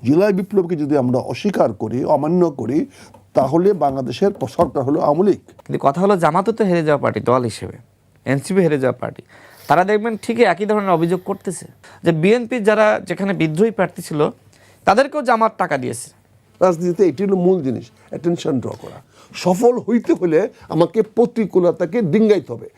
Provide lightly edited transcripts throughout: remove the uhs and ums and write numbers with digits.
জুলাই বিপ্লবকে যদি আমরা অস্বীকার করি, অমান্য করি, তাহলে বাংলাদেশের সরকার হলো আওয়ামী লীগ। কিন্তু কথা হলো জামাতও তো হেরে যাওয়া পার্টি দল হিসেবে, এনসিপি হেরে যাওয়া পার্টি, তারা দেখবেন ঠিকই একই ধরনের অভিযোগ করতেছে যে বিএনপির যারা যেখানে বিদ্রোহী প্রার্থী ছিল তাদেরকেও জামাত টাকা দিয়েছে। রাজনীতিতে এটি হলো মূল জিনিস, অ্যাটেনশন ড্র করা। সফল হইতে হলে আমাকে প্রতিকূলতাকে ডিঙ্গাইতে হবে।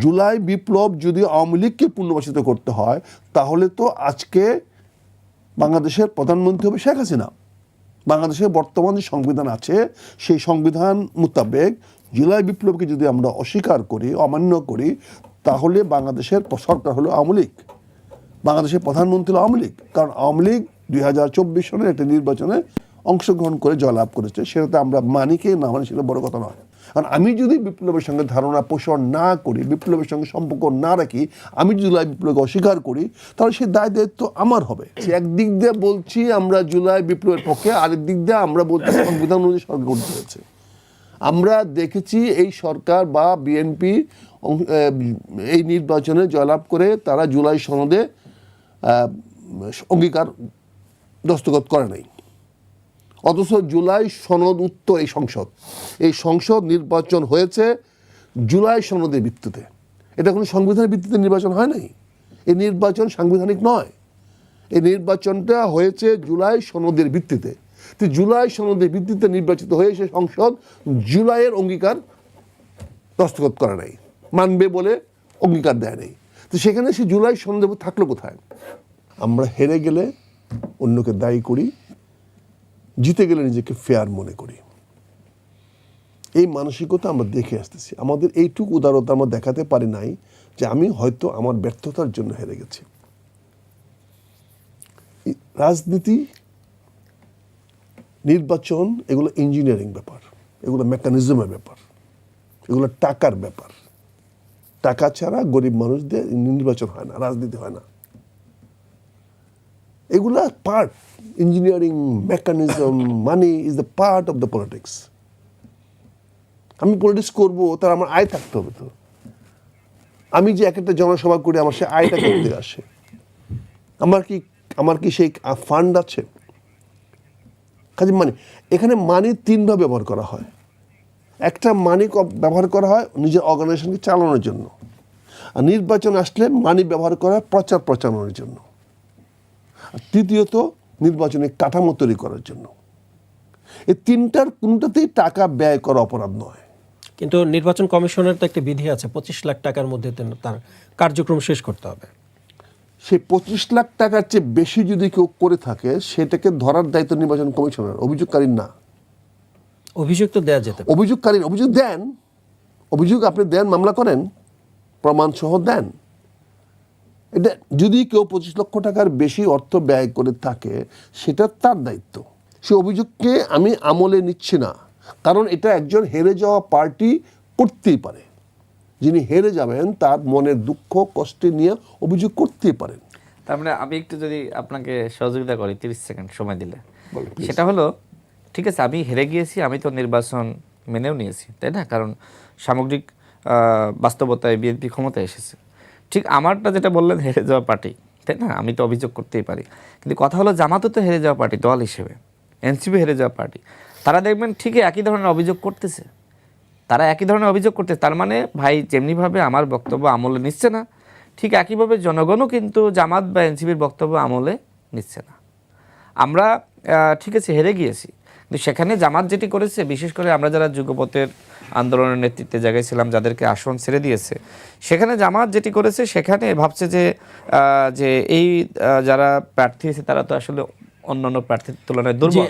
জুলাই বিপ্লব যদি আওয়ামী লীগকে পুনর্বাসিত করতে হয়, তাহলে তো আজকে বাংলাদেশের প্রধানমন্ত্রী হবে শেখ হাসিনা। বাংলাদেশের বর্তমান যে সংবিধান আছে, সেই সংবিধান মোতাবেক জুলাই বিপ্লবকে যদি আমরা অস্বীকার করি, অমান্য করি, তাহলে বাংলাদেশের সরকার হলো আওয়ামী লীগ, বাংলাদেশের প্রধানমন্ত্রী হলো আওয়ামী লীগ। কারণ আওয়ামী লীগ 2024 সনের একটা নির্বাচনে অংশগ্রহণ করে জয়লাভ করেছে, সেটাতে আমরা মানিকে না মানি সেটা বড় কথা নয়। কারণ আমি যদি বিপ্লবের সঙ্গে ধারণা পোষণ না করি, বিপ্লবের সঙ্গে সম্পর্ক না রাখি, আমি জুলাই বিপ্লবকে অস্বীকার করি, তাহলে সেই দায় দায়িত্ব আমার হবে। একদিক দিয়ে বলছি আমরা জুলাই বিপ্লবের পক্ষে, আরেক দিক দিয়ে আমরা বলছি সংবিধান অনুযায়ী সরকার গঠিত হয়েছে। আমরা দেখেছি এই সরকার বা বিএনপি এই নির্বাচনে জয়লাভ করে তারা জুলাই সনদে অঙ্গীকার দস্তখত করে নাই, অথচ জুলাই সনদ উত্তর এই সংসদ নির্বাচন হয়েছে জুলাই সনদের ভিত্তিতে। এটা কোনো সংবিধানের ভিত্তিতে নির্বাচন হয় নাই। এই নির্বাচন সাংবিধানিক নয়, এই নির্বাচনটা হয়েছে জুলাই সনদের ভিত্তিতে। তো জুলাই সনদের ভিত্তিতে নির্বাচিত হয়ে সে সংসদ জুলাইয়ের অঙ্গীকার দস্তখত করে নাই, মানবে বলে অঙ্গীকার দেয় নাই। তো সেখানে সে জুলাই সনদে থাকলো কোথায়? আমরা হেরে গেলে অন্যকে দায়ী করি, জিতে গেলে নিজেকে ফেয়ার মনে করি। এই মানসিকতা আমরা দেখে আসতেছি। আমাদের এইটুকু উদারতা আমরা দেখাতে পারি নাই যে আমি হয়তো আমার ব্যর্থতার জন্য হেরে গেছি। রাজনীতি, নির্বাচন, এগুলো ইঞ্জিনিয়ারিং ব্যাপার, এগুলো মেকানিজমের ব্যাপার, এগুলো টাকার ব্যাপার। টাকা ছাড়া গরিব মানুষদের নির্বাচন হয় না, রাজনীতি হয় না। এগুলা part, engineering, mechanism, money is the part of the politics. আমি পলিটিক্স করবো, তার আমার আয় থাকতে হবে। তো আমি যে একটা জনসভা করি, আমার সে আয়টা করতে আসে, আমার কি সেই ফান্ড আছে? কাজে মানি, এখানে মানি তিনভাবে ব্যবহার করা হয়। একটা মানি ব্যবহার করা হয় নিজের অর্গানাইজেশনকে চালানোর জন্য, আর নির্বাচন আসলে মানি ব্যবহার করা হয় প্রচার প্রচারণের জন্য, আর তৃতীয়ত নির্বাচনে কাঠামো তৈরি করার জন্য। এই তিনটার কোনটাতেই টাকা ব্যয় করা অপরাধ নয়। কিন্তু নির্বাচন কমিশনের তো একটা বিধি আছে, 25 লাখ টাকার মধ্যে তার কার্যক্রম শেষ করতে হবে। সেই 25 লাখ টাকার চেয়ে বেশি যদি কেউ করে থাকে, সেটাকে ধরার দায়িত্ব নির্বাচন কমিশনের, অভিযোগকারীর না। অভিযোগ তো দেওয়া যেতে পারে। অভিযোগকারীর অভিযোগ দেন, অভিযোগ আপনি দেন, মামলা করেন, প্রমাণ সহ দেন। এটা যদি কেউ 25 লক্ষ টাকার বেশি অর্থ ব্যয় করে থাকে, সেটা তার দায়িত্ব। সে অভিযোগকে আমি আমলে নিচ্ছি না, কারণ এটা একজন হেরে যাওয়া পার্টি করতেই পারে। যিনি হেরে যাবেন তার মনের দুঃখ কষ্টে নিয়ে অভিযোগ করতেই পারেন। তার মানে আমি একটু যদি আপনাকে সহযোগিতা করি 30 সেকেন্ড সময় দিলে, বলেন, please। সেটা হলো, ঠিক আছে আমি হেরে গিয়েছি, আমি তো নির্বাচন মেনেও নিয়েছি, তাই না? কারণ সামগ্রিক বাস্তবতায় বিএনপি ক্ষমতায় এসেছে। ঠিক আমারটা যেটা বললেন হেরে যাওয়া পার্টি, তাই না? আমি তো অভিযোগ করতেই পারি। কিন্তু কথা হলো জামাতও তো হেরে যাওয়া পার্টি দল হিসেবে, এনসিপি হেরে যাওয়া পার্টি, তারা দেখবেন ঠিকই একই ধরনের অভিযোগ করতেছে। তারা একই ধরনের অভিযোগ করতেছে। তার মানে ভাই যেমনিভাবে আমার বক্তব্য আমলে নিচ্ছে না, ঠিক একইভাবে জনগণও কিন্তু জামাত বা এনসিপির বক্তব্য আমলে নিচ্ছে না। আমরা ঠিক আছে হেরে গিয়েছি, কিন্তু সেখানে জামাত যেটি করেছে, বিশেষ করে আমরা যারা যুগপথের আন্দোলনের নেতৃত্বে জায়গায় ছিলাম, যাদেরকে আসন ছেড়ে দিয়েছে, সেখানে জামাত যেটি করেছে, সেখানে ভাবছে যে এই যারা প্রার্থী আছে তারা তো আসলে অন্যান্য প্রার্থীর তুলনায় দুর্বল।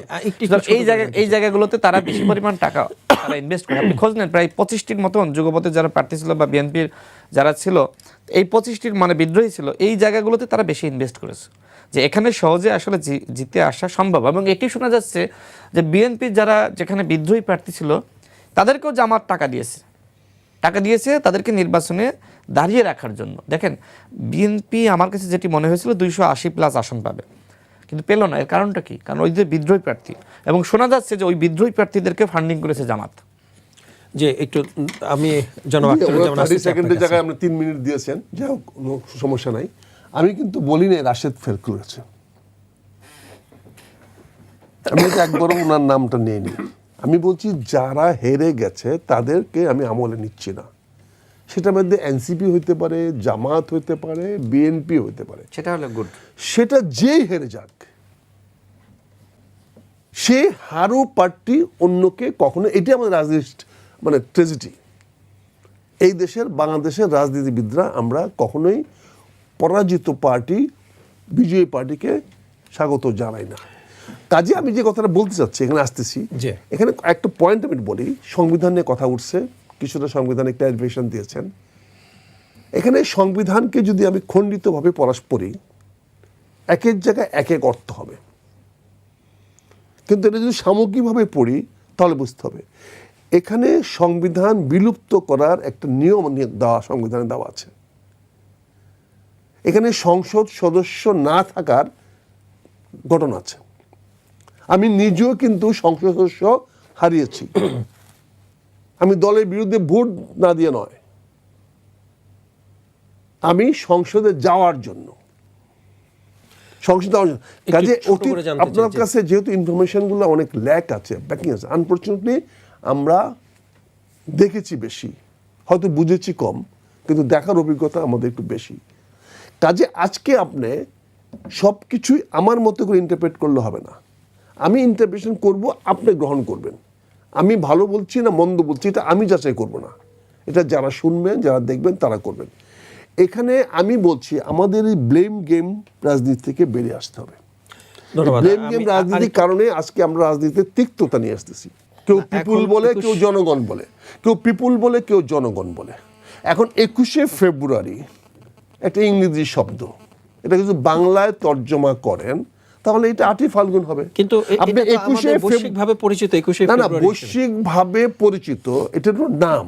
এই জায়গাগুলোতে তারা বেশি পরিমাণ টাকা তারা ইনভেস্ট করে। আপনি খোঁজ নেন, প্রায় 25টির মতন যুগপথের যারা প্রার্থী ছিল বা বিএনপির যারা ছিল, এই 25টির মানে বিদ্রোহী ছিল, এই জায়গাগুলোতে তারা বেশি ইনভেস্ট করেছে, যে এখানে সহজে আসলে জিতে আসা সম্ভব। এবং এটি শোনা যাচ্ছে যে বিএনপির যারা যেখানে বিদ্রোহী প্রার্থী ছিল তাদেরকেও জামাত টাকা দিয়েছে তাদেরকে নির্বাচনে দাঁড়িয়ে রাখার জন্য। দেখেন বিএনপি আমার কাছে যেটি মনে হয়েছিল 280+ আসন পাবে, কিন্তু পেল না। এর কারণটা কি? কারণ ওই যে বিদ্রোহী প্রার্থী, এবং শোনা যাচ্ছে যে ওই বিদ্রোহী প্রার্থীদেরকে ফান্ডিং করেছে জামাত। যে একটু আমি জনাব আখতারুজ্জামান 30 সেকেন্ডের জায়গায় আপনি 3 মিনিট দিয়েছেন, যাই হোক কোনো সমস্যা নাই। আমি কিন্তু বলি না রাশেদ ফেল করেছে, আমি তো একবারও ওনার নামটা নিইনি। আমি বলছি যারা হেরে গেছে তাদেরকে আমি আমলে নিচ্ছি না। সেটার মধ্যে এনসিপি হইতে পারে, জামাত হইতে পারে, বিএনপি হইতে পারে, সেটা হলো গুড। সেটা যেই হেরে যাক, সে হারু পার্টি অন্যকে কখনো, এটি আমাদের রাজনীতি মানে ট্রেজেডি। এই দেশের বাংলাদেশের রাজনীতিবিদরা আমরা কখনোই পরাজিত পার্টি বিজয়ী পার্টিকে স্বাগত জানাই না। কাজে আমি যে কথাটা বলতে চাচ্ছি, এখানে আসতেছি, জি। এখানে একটা পয়েন্ট আমি বলি, সংবিধান নিয়ে কথা উঠছে, কিছুটা সংবিধানে ক্লারিফিকেশন দিয়েছেন। এখানে সংবিধানকে যদি আমি খণ্ডিতভাবে পড়ি, এক এক জায়গায় এক এক অর্থ হবে, কিন্তু এটা যদি সামগ্রিকভাবে পড়ি তাহলে বুঝতে হবে এখানে সংবিধান বিলুপ্ত করার একটা নিয়ম দেওয়া সংবিধানে দেওয়া আছে। এখানে সংসদ সদস্য না থাকার ঘটনা আছে। আমি নিজেও কিন্তু সংসদ সদস্য হারিয়েছি, আমি দলের বিরুদ্ধে ভোট না দিয়ে নয়, আমি সংসদে যাওয়ার জন্য, সংসদে যাওয়ার জন্য। কাজে অতীত আপনার কাছে যেহেতু ইনফরমেশনগুলো অনেক ল্যাক আছে, ব্যাকিং আছে, আনফর্চুনেটলি আমরা দেখেছি বেশি, হয়তো বুঝেছি কম, কিন্তু দেখার অভিজ্ঞতা আমাদের একটু বেশি। কাজে আজকে আপনি সব কিছুই আমার মতো করে ইন্টারপ্রেট করলে হবে না। আমি ইন্টারপ্রেশন করব, আপনি গ্রহণ করবেন। আমি ভালো বলছি না মন্দ বলছি এটা আমি যাচাই করব না, এটা যারা শুনবেন যারা দেখবেন তারা করবেন। এখানে আমি বলছি আমাদের এই ব্লেম গেম রাজনীতি থেকে বেরিয়ে আসতে হবে। ব্লেম গেম রাজনীতির কারণে আজকে আমরা রাজনীতিতে তিক্ততা নিয়ে আসতেছি। কেউ পিপুল বলে, কেউ জনগণ বলে, কেউ পিপুল বলে, কেউ জনগণ বলে। এখন 21শে ফেব্রুয়ারি একটা ইংরেজি শব্দ, এটা যদি বাংলায় তর্জমা করেন তাহলে এটা 8ই ফাল্গুন হবে। কিন্তু আপনি 21শে বৈশ্বিকভাবে পরিচিত, 21শে না না ফেব্রুয়ারি বৈশ্বিকভাবে পরিচিত, এটার নাম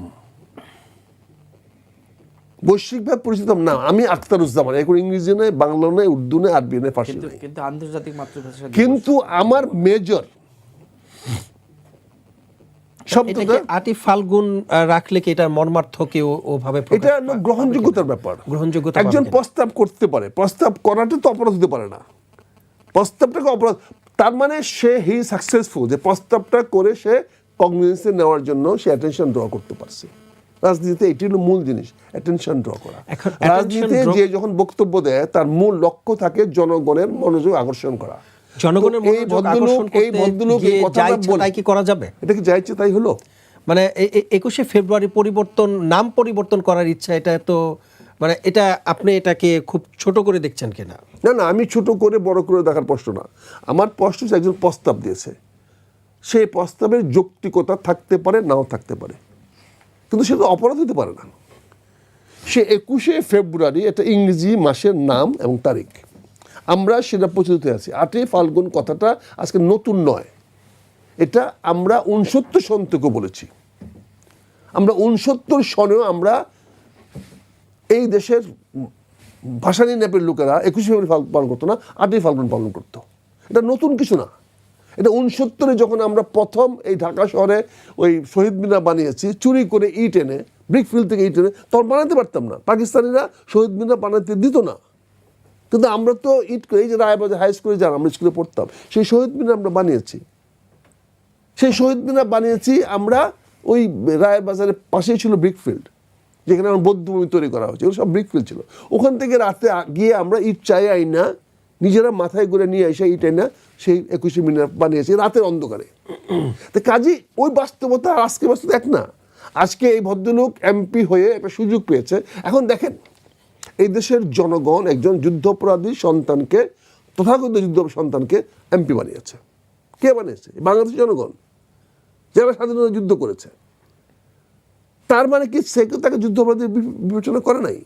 বৈশ্বিকভাবে পরিচিত নাম। আমি আখতারুজ্জামান, এখন ইংরেজি নয়, বাংলা নয়, উর্দু নয়, আরবি নয়, ফার্সি নয়, কিন্তু আন্তর্জাতিক মাতৃভাষা, কিন্তু আমার মেজর শব্দটা 8ই ফাল্গুন রাখলে কি এটা মর্মার্থ কেউ ওভাবে এটা গ্রহণযোগ্যতার ব্যাপার। গ্রহণযোগ্যতা একজন প্রস্তাব করতে পারে, প্রস্তাব করাটা তো অপরাধ হতে পারে না, প্রস্তাবটাকে অপরাধ, তার মানে সে হি সাকসেসফুল, যে প্রস্তাবটা করে সে কগনিজেন্সে নেওয়ার জন্য সে অ্যাটেনশন ড্র করতে পারছে। রাজনীতিতে এটি হলো মূল জিনিস, অ্যাটেনশন ড্র করা। রাজনীতিতে যে যখন বক্তব্য দেয় তার মূল লক্ষ্য থাকে জনগণের মনোযোগ আকর্ষণ করা। জনগণের মনোযোগ আকর্ষণ করতে গিয়ে যা ইচ্ছা তাই কি করা যাবে? এটা কি যা ইচ্ছা তাই হলো? মানে 21শে ফেব্রুয়ারি নাম পরিবর্তন করার ইচ্ছা, এটা তো মানে এটা আপনি এটাকে খুব ছোট করে দেখছেন কিনা? না না, আমি ছোট করে বড় করে দেখার প্রশ্ন না। আমার প্রশ্ন হচ্ছে একজন প্রস্তাব দিয়েছে, সেই প্রস্তাবের যৌক্তিকতা থাকতে পারে নাও থাকতে পারে, কিন্তু সেটা অপরাধ হতে পারে না। সে 21শে ফেব্রুয়ারি এটা ইংরেজি মাসের নাম এবং তারিখ, আমরা সেটা প্রচলিত আছি। 8ই ফাল্গুন কথাটা আজকে নতুন নয়, এটা আমরা 69 সন থেকে বলেছি। আমরা 69 সনেও আমরা এই দেশের ভাষানী ন্যাপের লোকেরা 21শে ফেব্রুয়ারি পালন করতো না, 8ই ফাল্গুন পালন করতো। এটা নতুন কিছু না। এটা 69-এ যখন আমরা প্রথম এই ঢাকা শহরে ওই শহীদ মিনার বানিয়েছি, চুরি করে ইট এনে, ব্রিকফিল্ড থেকে ইট এনে, তখন বানাতে পারতাম না, পাকিস্তানিরা শহীদ মিনার বানাতে দিত না, কিন্তু আমরা তো ইট করে, এই যে রায়বাজার হাই স্কুলে যান, আমরা স্কুলে পড়তাম, সেই শহীদ মিনার আমরা বানিয়েছি। সেই শহীদ মিনার বানিয়েছি আমরা ওই রায়বাজারের পাশেই ছিল ব্রিকফিল্ড, যেখানে আমার বৌদ্ধভূমি তৈরি করা হয়েছে, ওগুলো সব ব্রিকফিল্ড ছিল। ওখান থেকে রাতে গিয়ে আমরা ইট চাই আইনা নিজেরা মাথায় করে নিয়ে এসে ইট আইনা সেই 21শে মিনার বানিয়েছি রাতের অন্ধকারে। তো কাজী ওই বাস্তবতা আর আজকে বাস্তবতা এক না। আজকে এই ভদ্রলোক এমপি হয়ে একটা সুযোগ পেয়েছে। এখন দেখেন, এই দেশের জনগণ একজন যুদ্ধাপরাধী সন্তানকে, তথাকথিত যুদ্ধাপরাধী সন্তানকে এমপি বানিয়েছে। কে বানিয়েছে? বাংলাদেশের জনগণ, যারা স্বাধীনতা যুদ্ধ করেছে। তার মানে কি সে তাকে যুদ্ধাপরাধী বিবেচনা করে নাই?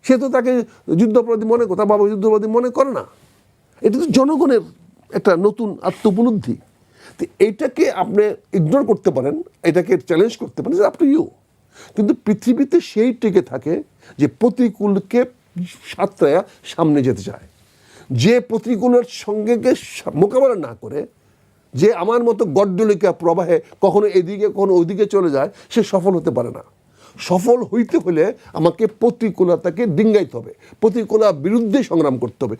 সে তো তাকে যুদ্ধাপরাধী মনে করে, তার বাবা যুদ্ধাপরাধী মনে করে না। এটা তো জনগণের একটা নতুন আত্মোপলব্ধি। তো এইটাকে আপনি ইগনোর করতে পারেন, এটাকে চ্যালেঞ্জ করতে পারেন, আপ টু ইউ। কিন্তু পৃথিবীতে সেই টিকে থাকে যে প্রতিকূলকে সাঁতরায়া সামনে যেতে চায়, যে প্রতিকূলের সঙ্গে মোকাবেলা না করে, যে আমার মতো গড্ডলিকা প্রবাহে কখনো এদিকে কখনো ওইদিকে চলে যায়, সে সফল হতে পারে না। সফল হইতে হলে আমাকে প্রতিকূলতাকে ডিঙ্গাইতে হবে, প্রতিকূলার বিরুদ্ধে সংগ্রাম করতে হবে।